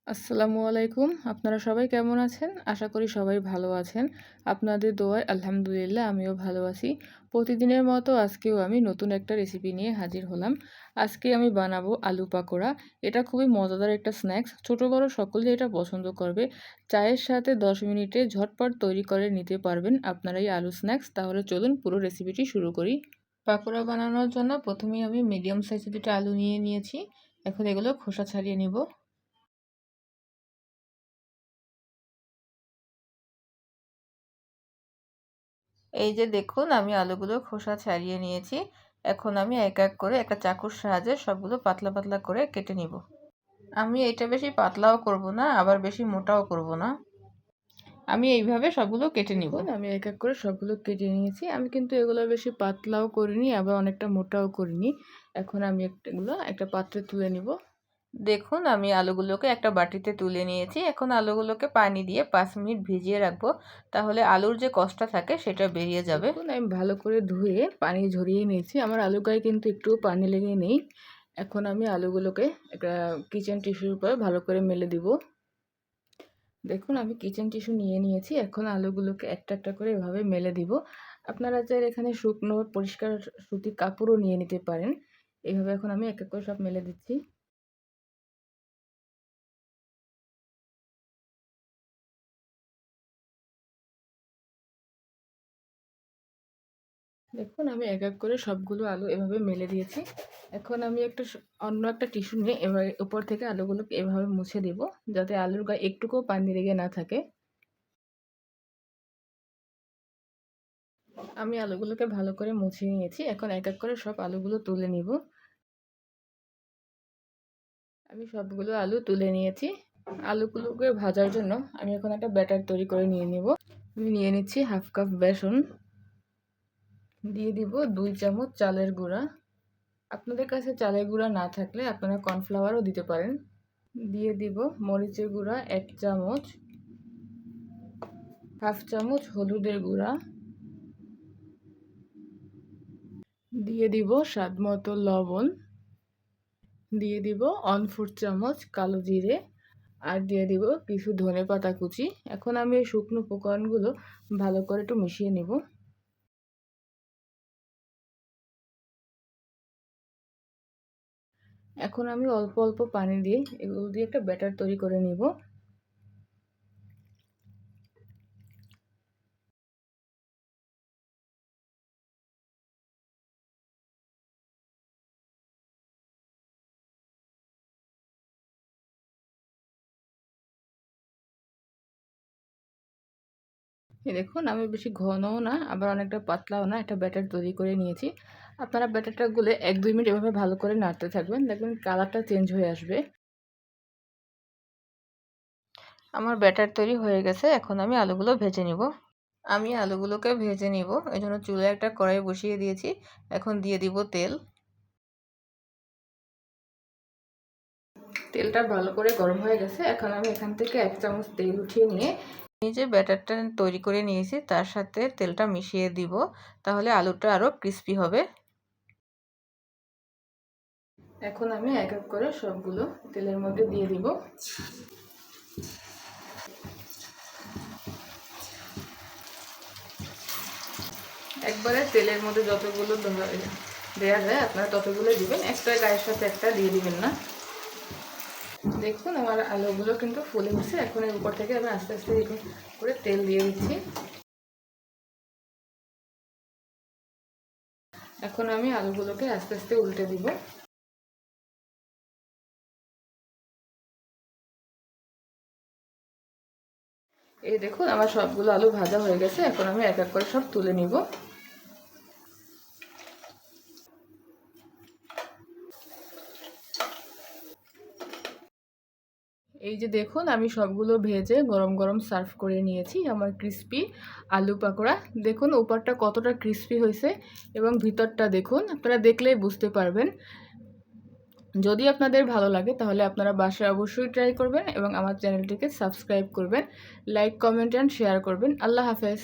আসসালামু আলাইকুম। আপনারা সবাই কেমন আছেন? আশা করি সবাই ভালো আছেন। আপনাদের দোয়ায় আলহামদুলিল্লাহ আমিও ভালো আছি। প্রতিদিনের মতো আজকেও আমি নতুন একটা রেসিপি নিয়ে হাজির হলাম। আজকে আমি বানাবো আলু পাকোড়া। এটা খুবই মজাদার একটা স্ন্যাক্স। ছোট বড় সকলেই এটা পছন্দ করবে। চায়ের সাথে 10 মিনিটে ঝটপট তৈরি করে নিতে পারবেন আপনারা এই আলু স্ন্যাক্স। তাহলে চলুন পুরো রেসিপিটি শুরু করি। পাকোড়া বানানোর জন্য প্রথমেই আমি মিডিয়াম সাইজের দুটো আলু নিয়ে নিয়েছি। এখন এগুলো খোসা ছাড়িয়ে নিব। এই যে দেখুন আমি আলুগুলো খোসা ছাড়িয়ে নিয়েছি। এখন আমি এক এক করে একটা চাকুর সাহায্যে সবগুলো পাতলা পাতলা করে কেটে নিব। আমি এটা বেশি পাতলাও করব না, আবার বেশি মোটাও করব না। আমি এইভাবে সবগুলো কেটে নিব। আমি এক এক করে সবগুলো কেটে নিয়েছি। আমি কিন্তু এগুলো বেশি পাতলাও করিনি, আবার অনেকটা মোটাও করিনি। এখন আমি এগুলো একটা পাত্রে তুলে নিব। দেখুন আমি আলুগুলোকে একটা বাটিতে তুলে নিয়েছি। এখন আলুগুলোকে পানি দিয়ে 5 মিনিট ভিজিয়ে রাখবো, তাহলে আলুর যে কষটা থাকে সেটা বেরিয়ে যাবে। আমি ভালো করে ধুয়ে পানি ঝরিয়ে নিয়েছি। আমার আলু গায়ে কিন্তু একটুও পানি লেগে নেই। এখন আমি আলুগুলোকে একটা কিচেন টিস্যুর উপরে ভালো করে মেলে দিব। দেখুন আমি কিচেন টিস্যু নিয়ে নিয়েছি। এখন আলুগুলোকে একটা একটা করে এভাবে মেলে দিব। আপনারা চাইলে এখানে শুকনো পরিষ্কার সুতির কাপড়ও নিয়ে নিতে পারেন। এইভাবে এখন আমি এক এক করে সব মেলে দিচ্ছি। দেখুন আমি এক এক করে সবগুলো আলু এভাবে মেলে দিয়েছি। এখন আমি অন্য একটা টিস্যু নিয়ে এভাবে উপর থেকে আলুগুলোকে এভাবে মুছে দিব, যাতে আলুর গায়ে একটুকুও পানি লেগে না থাকে। আমি আলুগুলোকে ভালো করে মুছে নিয়েছি। এখন এক এক করে সব আলুগুলো তুলে নিব। আমি সবগুলো আলু তুলে নিয়েছি। আলুগুলোকে ভাজার জন্য আমি এখন একটা ব্যাটার তৈরি করে নিয়ে নিব। আমি নিয়ে নিচ্ছি হাফ কাপ বেসন, দিয়ে দিব 2 চামচ চালের গুঁড়া। আপনাদের কাছে চালের গুঁড়া না থাকলে আপনারা কর্নফ্লাওয়ারও দিতে পারেন। দিয়ে দিব মরিচের গুঁড়া 1 চামচ, হাফ চামচ হলুদের গুঁড়া, দিয়ে দিব স্বাদ মতো লবণ, দিয়ে দিব 1/4 চামচ কালো জিরে, আর দিয়ে দিব কিছু ধনেপাতা কুচি। এখন আমি এই শুকনো উপকরণগুলো ভালো করে একটু মিশিয়ে নিব। এখন আমি অল্প অল্প পানি দিয়ে এগুলো দিয়ে একটা ব্যাটার তৈরি করে নিব। দেখুন আমি বেশি ঘনও না, আবার অনেকটা পাতলাও না, একটা ব্যাটার তৈরি করে নিয়েছি। আপনারা ব্যাটারটা গুলে 1-2 মিনিট এভাবে ভালো করে নাড়তে থাকবেন, দেখবেন কালারটা চেঞ্জ হয়ে আসবে। আমার ব্যাটার তৈরি হয়ে গেছে। এখন আমি আলুগুলো ভেজে নিব। আমি আলুগুলোকে ভেজে নিব, এই জন্য চুলায় একটা কড়াই বসিয়ে দিয়েছি। এখন দিয়ে দিব তেল। তেলটা ভালো করে গরম হয়ে গেছে। এখন আমি এখান থেকে 1 চামচ তেল উঠিয়ে নিয়ে এই যে ব্যাটারটা তৈরি করে নিয়েছি তার সাথে তেলটা মিশিয়ে দিব, তাহলে আলুটা আরও ক্রিস্পি হবে। এখন আমি এক এক করে সবগুলো তেলের মধ্যে দিয়ে দিব। একবারে তেলের মধ্যে যতগুলো দেওয়া যায় আপনারা ততগুলো দিবেন, একটা গায়ের সাথে একটা দিয়ে দিবেন না। দেখুন আমার আলুগুলো কিন্তু ফুলে উঠছে। এখন এর উপর থেকে আমি আস্তে আস্তে করে তেল দিয়ে দিচ্ছি। এখন আমি আলুগুলোকে আস্তে আস্তে উল্টে দিব। এই দেখুন আমার সবগুলো আলু ভাজা হয়ে গেছে। এখন আমি এক এক করে সব তুলে নিব। এই যে দেখুন আমি সবগুলো ভেজে গরম গরম সার্ভ করে নিয়েছি আমার ক্রিস্পি আলু পাকোড়া। দেখুন উপরটা কতটা ক্রিস্পি হয়েছে এবং ভিতরটা দেখুন, আপনারা দেখলেই বুঝতে পারবেন। যদি আপনাদের ভালো লাগে তাহলে আপনারা বাসায় অবশ্যই ট্রাই করবেন এবং আমার চ্যানেলটিকে সাবস্ক্রাইব করবেন, লাইক কমেন্ট অ্যান্ড শেয়ার করবেন। আল্লাহ হাফেজ।